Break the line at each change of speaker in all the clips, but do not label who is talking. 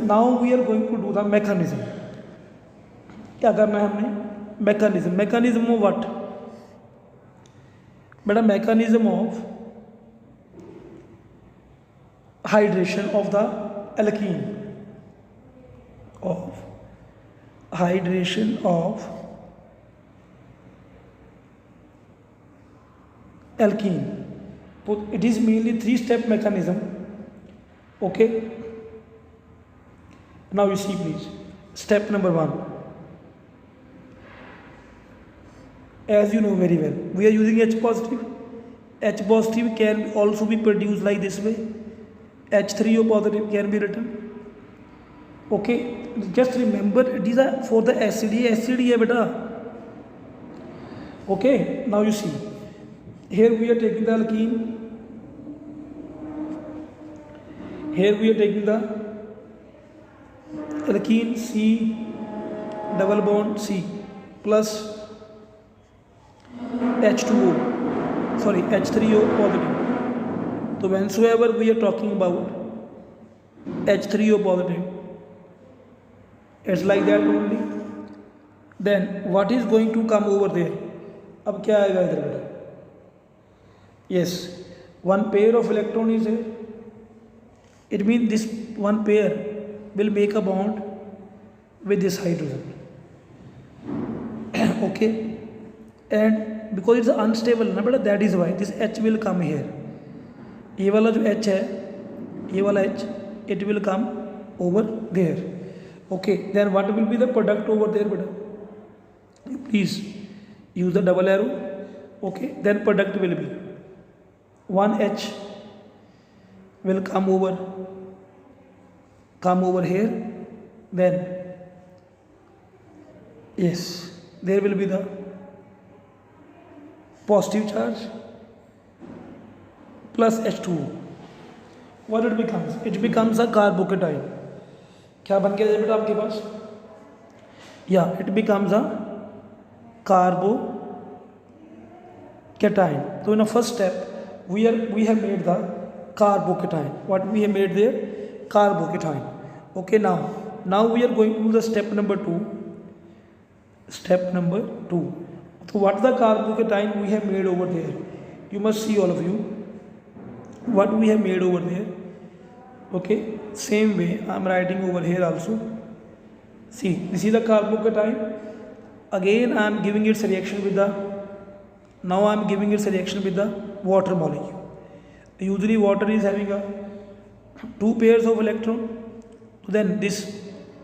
Now we are going to do the mechanism. क्या करना है हमने? मैकेनिज्म। मैकेनिज्म ऑफ व्हाट बेटा? Mechanism of hydration of the alkene, of hydration of alkene. So it is mainly 3-step mechanism. Okay, now you see please, step number 1, as you know very well, we are using H positive. H positive can also be produced like this way. H3O positive can be written. Okay, just remember it is for the acid. ये acid ही है बेटा. Okay, now you see here we are taking the alkene, here we are taking the alkene C double bond C plus H2O, sorry H3O positive. So whensoever we are talking about H3O positive, it's like that only. Then what is going to come over there? अब क्या आएगा इधर बेटा? Yes, one pair of electron is here. It means this one pair will make a bond with this hydrogen. Okay, and because it's unstable ना बेटा, that is why this H will come here. ये वाला जो H है, ये वाला H, it will come over there. Okay, then what will be the product over there beta? Please use the double arrow. Okay, then product will be 1H will come over here. Then yes, there will be the positive charge plus H2O. What it becomes? It becomes a carbocation. क्या बन गया बेटा आपके पास? या it becomes a carbocation. तो in a first step we have made the carbocation. What we have made there? Carbocation. Okay, now we are going to do the step number 2. Step number 2. So what the carbocation we have made over there? You must see, all of you, what we have made over there. Okay, same way I am writing over here also. See, this is the carbocation. Again I am giving its reaction with the, now I am giving its reaction with the water molecule. Usually water is having a 2 pairs of electron. Then this,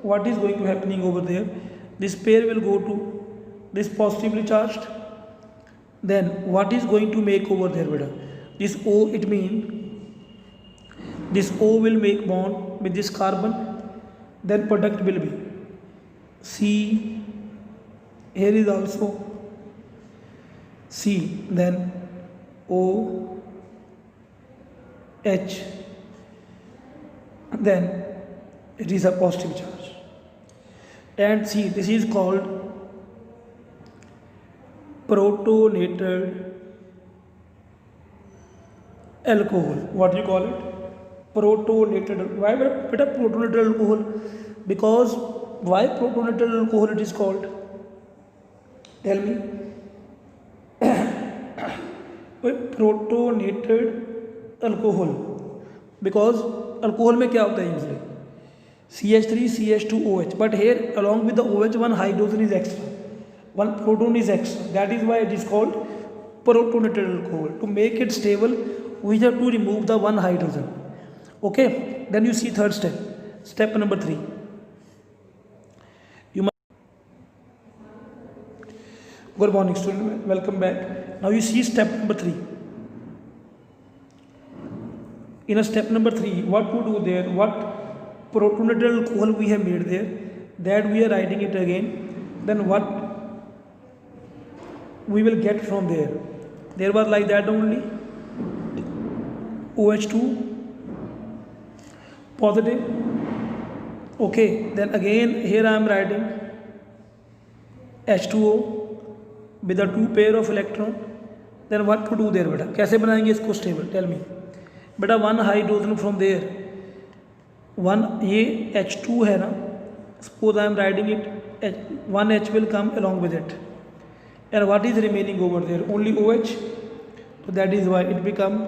what is going to happening over there? This pair will go to this positively charged. Then what is going to make over there beta? This O, it means this O will make bond with this carbon. Then product will be C, here is also C, then O, H, then it is a positive charge. And see, this is called protonated alcohol. What do you call it? Protonated. Why beta protonated alcohol? Because why protonated alcohol it is called? Tell me. Protonated alcohol, because alcohol में क्या होता है usually? CH3 CH2OH, but here along with the OH one hydrogen is extra, one proton is extra. That is why it is called protonated alcohol. To make it stable, we have to remove the one hydrogen. Okay, then you see third step, step number 3. You must, good morning student, welcome back. Now you see step number 3. In a step number 3, what to do there? What protonated alcohol we have made there, that we are writing it again. Then what we will get from there? There was like that only, OH2 positive. Okay, then again here I am writing H2O with a 2 pair of electron. Then what to do there बेटा? कैसे बनाएंगे इसको stable? Tell me. बेटा one hydrogen from there. One ये H2 है ना, suppose I am writing it, one H will come along with it, and what is remaining over there? Only OH. So that is why it become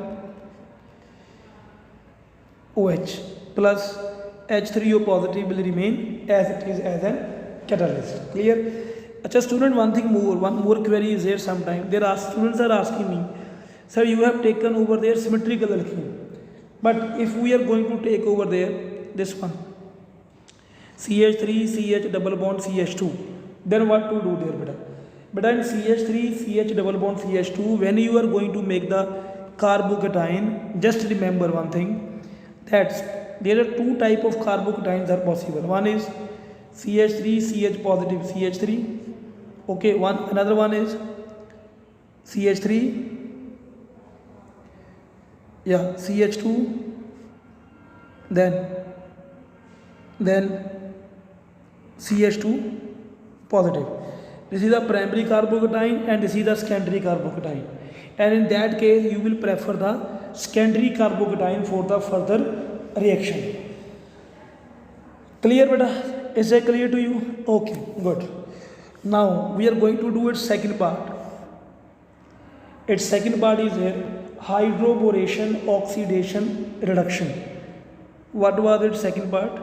OH plus H3O positive will remain as it is as an catalyst. Clear? अच्छा student, one more query is there. Sometime students are asking me, sir, you have taken over there symmetrical alkene, but if we are going to take over there this one CH3 CH double bond CH2, then what to do there beta? Beta in CH3 CH double bond CH2, when you are going to make the carbocation, just remember one thing, that there are two type of carbocations are possible. One is CH3 CH positive CH3, okay, another one is CH3 CH2, then CH2 positive. This is the primary carbocation and this is the secondary carbocation, and in that case you will prefer the secondary carbocation for the further reaction. Clear beta? Is that clear to you? Okay, good. Now we are going to do its second part. Its second part is here, hydroboration oxidation reduction. What was its second part?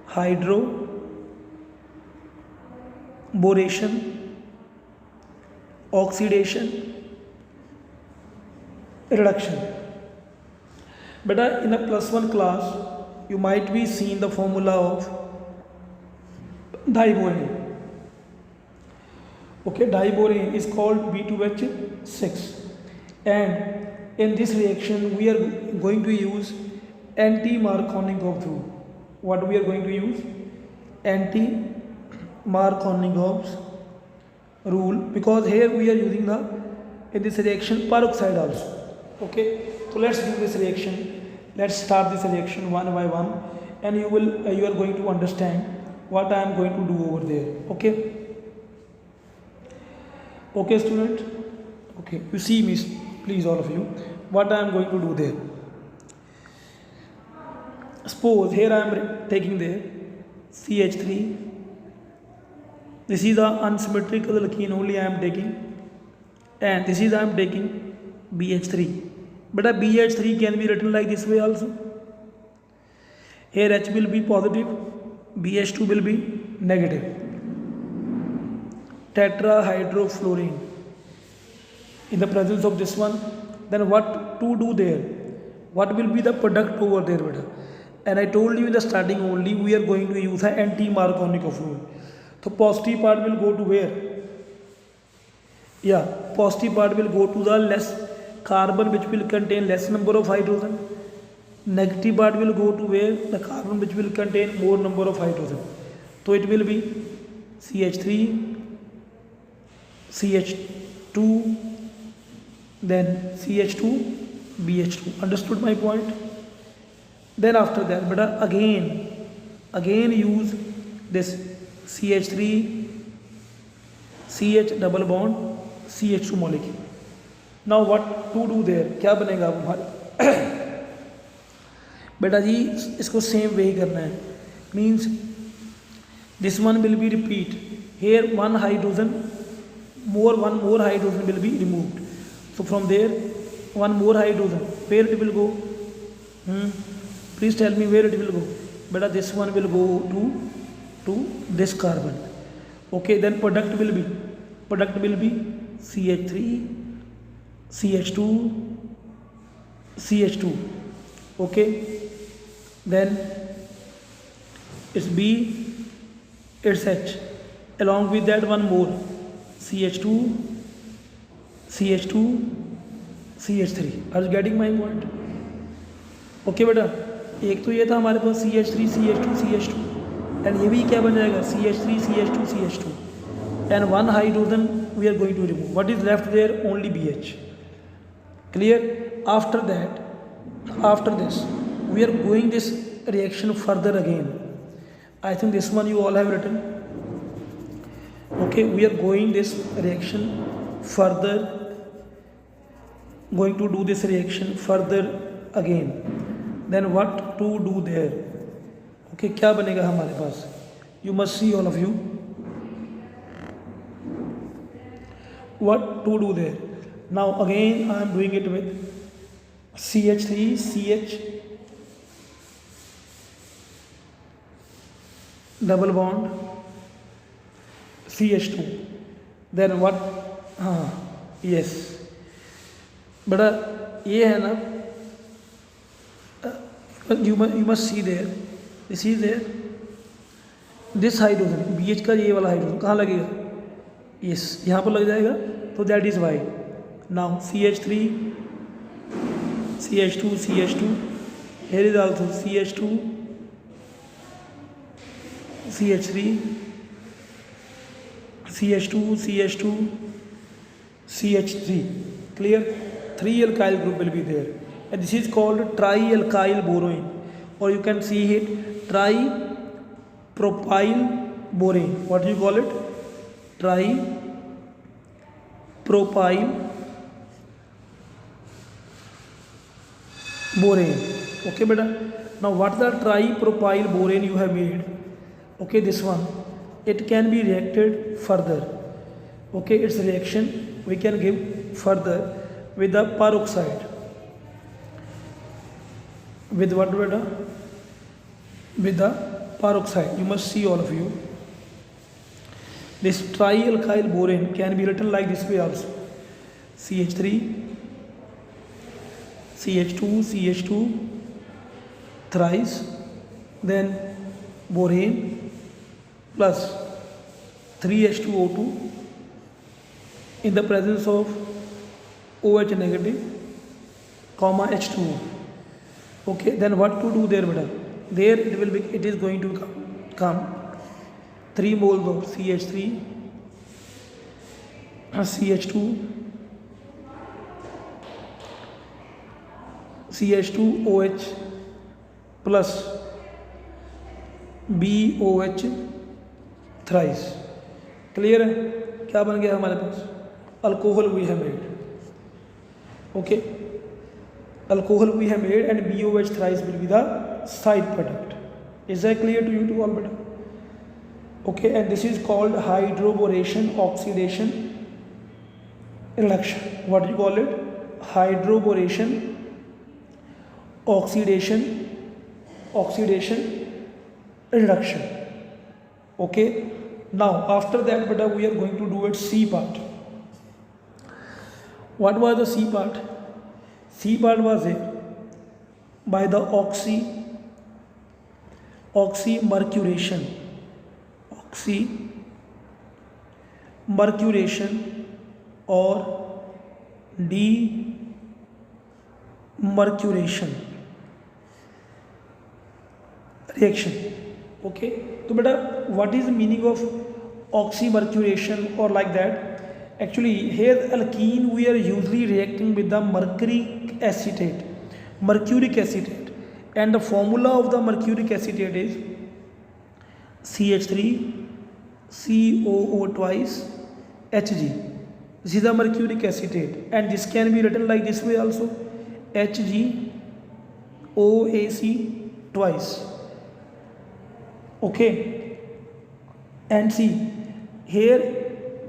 Hydroboration oxidation reduction. Beta, in a +1 class you might be seen the formula of diborane. Okay, diborane is called B2H6, and in this reaction we are going to use anti-Markovnikov rule. What we are going to use? Anti-Markovnikov rule, because here we are using the in this reaction peroxide also. Okay, so let's do this reaction. Let's start this reaction one by one, and you are going to understand what I am going to do over there. Okay student, okay, you see me please, all of you, what I am going to do there. Suppose here I am taking there CH3, this is the unsymmetrical alkene only I am taking, and this is I am taking BH3. But a BH3 can be written like this way also. Here H will be positive, BH2 will be negative. Tetrahydrofluorine in the presence of this one. Then what to do there? What will be the product over there beta? And I told you in the starting only, we are going to use an anti-Markovnikov rule. So positive part will go to where? Yeah, positive part will go to the less carbon which will contain less number of hydrogen. Negative part will go to where? The carbon which will contain more number of hydrogen. So it will be CH3, CH2, then CH2, BH2. Understood my point? Then after that, but again use this CH3, CH double bond, CH2 molecule. Now what to do there? क्या बनेगा हमारे? बेटा जी इसको same way ही करना है. Means this one will be repeat. Here one more hydrogen will be removed. So from there one more hydrogen, where it will go? Please tell me where it will go. Beta, this one will go to this carbon. Okay, then product will be CH3, CH2, CH2. Okay, then it's B, it's H. Along with that one more CH2, CH2, CH3. Are you getting my point? Okay बेटा, एक तो ये था हमारे पास CH3, CH2, CH2, and ये भी क्या बन जाएगा CH3, CH2, CH2, and one hydrogen we are going to remove. What is left there? Only BH. Clear? After this we are going this reaction further again. I think this one you all have written. Okay, we are going this reaction further, going to do this reaction further again. Then what to do there? Okay क्या बनेगा हमारे पास, you must see all of you what to do there. Now again I am doing it with CH3 CH double bond CH2, then what, हाँ yes, बड़ा ये है ना, you must see there, this is there, this hydrogen BH का ये वाला hydrogen कहाँ लगेगा, यस यहाँ पर लग जाएगा, तो that is why. Now CH3 CH2 CH2, here is also CH2 CH3 CH2 CH2 CH3, clear, 3 alkyl group will be there, and this is called tri-alkyl borane, or you can see it tri-propyl borane. What do you call it? Tri-propyl borane. Okay beta, now what the tri-propyl borane you have made, okay, this one, it can be reacted further, okay, its reaction we can give further with the peroxide, with what beta, with the peroxide. You must see all of you, this tri-alkyl borane can be written like this way also, CH3 CH2 CH2 thrice, then borane plus 3H2O2 in the presence of OH negative comma H2O. Okay, then what to do there beta, there it will be, it is going to come 3 moles of CH3 CH2 CH2OH plus BOH thrice. Clear है, क्या बन गया हमारे पास, alcohol we have made. Okay, alcohol we have made and BOH thrice will be the side product. Is that clear to you to all beta? Okay, and this is called hydroboration oxidation reduction. What do you call it? Hydroboration oxidation reduction. Okay, now after that beta we are going to do it C part. What was the C part? C part was it by the oxymercuration or demercuration reaction. Okay, so beta what is the meaning of oxymercuration or like that? Actually here alkene we are usually reacting with the mercuric acetate, and the formula of the mercuric acetate is CH3 COO twice Hg. This is the mercuric acetate, and this can be written like this way also, HgOAc twice. Okay, and see here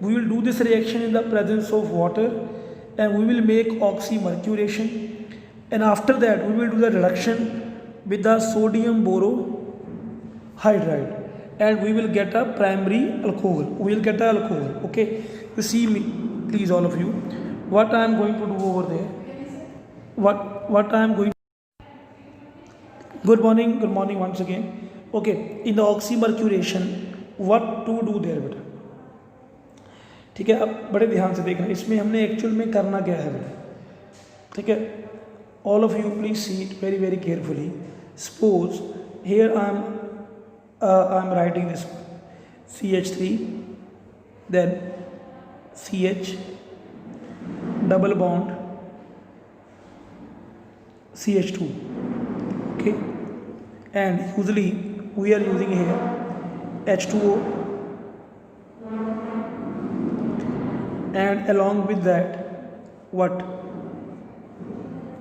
we will do this reaction in the presence of water and we will make oxymercuration, and after that we will do the reduction with the sodium borohydride and we will get a primary alcohol, Okay, you see me please all of you, what I am going to do over there, what I am going. Good morning once again. Okay, in the oxymercuration what to do there बेटा, ठीक है, अब बड़े ध्यान से देखना इसमें हमने एक्चुअल में करना क्या है बेटा, ठीक है, all of you please see it very very carefully. Suppose here I am writing this one, CH3 then CH double bond CH2. Okay, and usually we are using here H2O, and along with that what,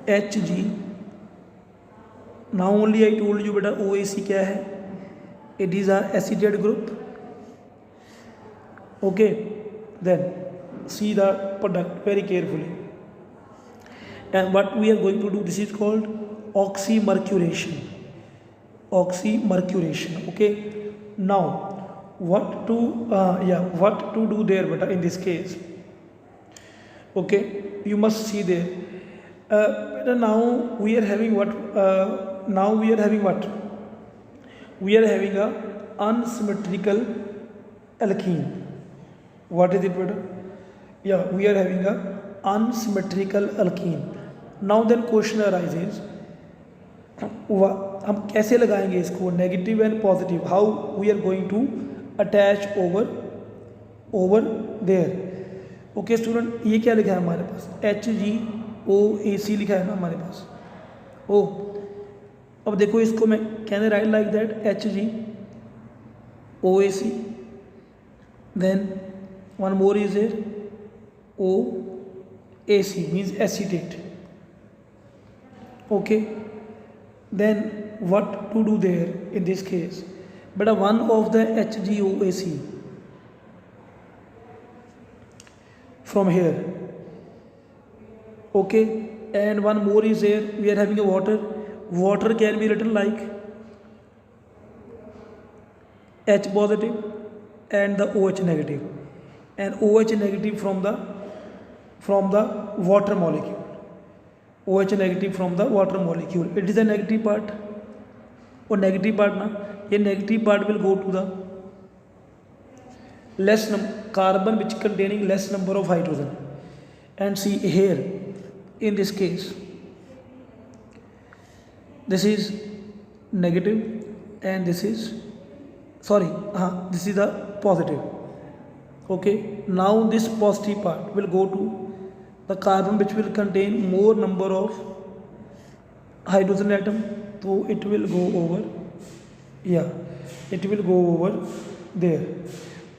Hg. Now only I told you beta OAC क्या है, It is a acetate group. Okay, then see the product very carefully. And what we are going to do, this is called oxymercuration. Oxymercuration. Okay, now what to what to do there, but in this case, okay, you must see there. Now we are having what? Now we are having what? We are having a unsymmetrical alkene. What is it, brother? Yeah, we are having a unsymmetrical alkene. Now then question arises, हम कैसे लगाएंगे इसको, negative and positive, how we are going to attach over there. Okay student, ये क्या लिखा है हमारे पास, HGOAC लिखा है ना हमारे पास. ओ अब देखो इसको मैं can write like that, HGOAC, then one more is there OAC means acetate. Okay, then what to do there in this case? But one of the HGOAC from here. Okay, and one more is there. We are having a water. Water can be written like H positive and the OH negative, and OH negative from the water molecule. OH negative from the water molecule. It is a negative part. और negative part ना, ये negative part will go to the less carbon which containing less number of hydrogen. And see here, in this case, this is negative and this is this is the positive. Okay, now this positive part will go to the carbon which will contain more number of hydrogen atom, so it will go over, it will go over there.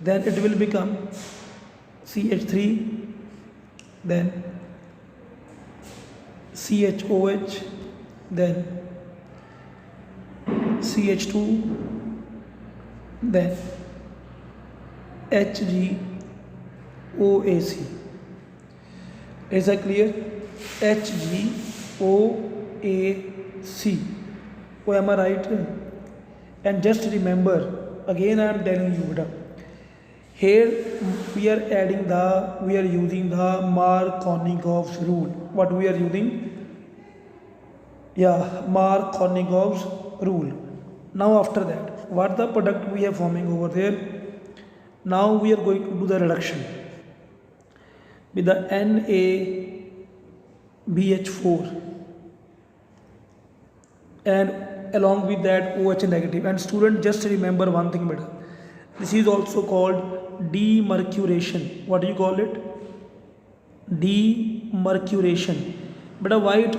Then it will become CH3, then CHOH, then CH2, then HGOAC. Is that clear? HGOAC. Oh, am I right? And just remember, again I am telling you, here we are using the Markovnikov's rule. What we are using? Markovnikov's rule. Now after that, what the product we are forming over there? Now we are going to do the reduction with the NaBH4 and along with that OH negative. And student, just remember one thing better, this is also called demercuration. What do you call it? Demercuration. But why it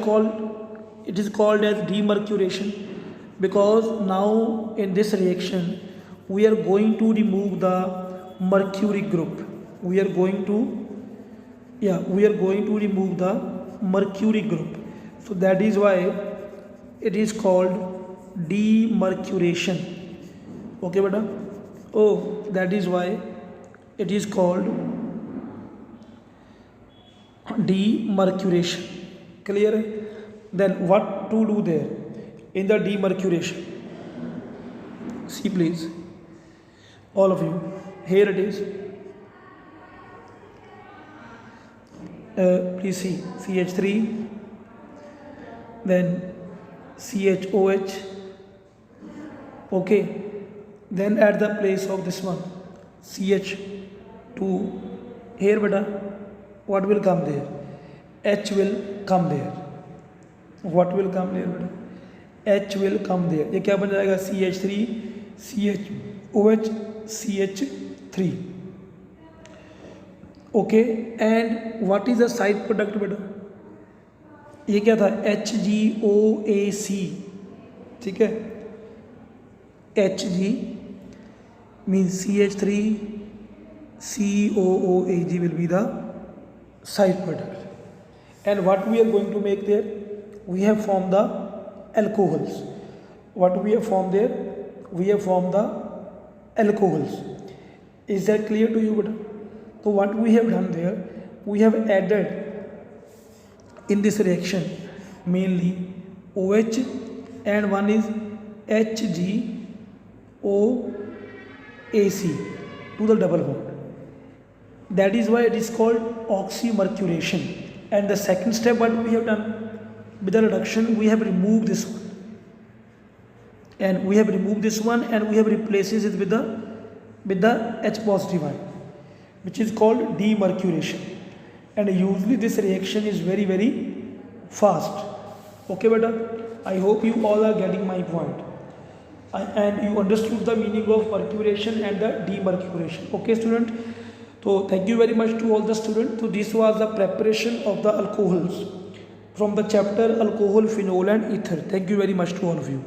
is called as demercuration? Because now in this reaction we are going to remove the mercury group. We are going to remove the mercury group. So that is why it is called demercuration. Okay, beta? Oh, that is why it is called demercuration. Clear? Then what to do there in the demercuration? See please, all of you, here it is. Please see CH3, then CHOH. Okay, then at the place of this one CH2, here beta, what will come there? H will come there. What will come there beta? H will come there. ये क्या बन जाएगा? CH3 CHOH CH3. Okay, and what is the side product beta? ये क्या था? HGOAC. ठीक है, Hg means CH3 COOAg will be the side product. And what we are going to make there? We have formed the alcohols. What we have formed there? we have formed the alcohols. Is that clear to you, beta? So what we have done there, we have added in this reaction mainly OH and one is HgOAc to the double bond. That is why it is called oxymercuration. And the second step what we have done with the reduction, we have removed this one. And we have removed this one and we have replaced it with the H positive ion, which is called demercuration. And usually this reaction is very, very fast. Okay, beta? I hope you all are getting my point. And you understood the meaning of mercuration and the demercuration. Okay, student? So thank you very much to all the students. So this was the preparation of the alcohols from the chapter alcohol, phenol and ether. Thank you very much to all of you.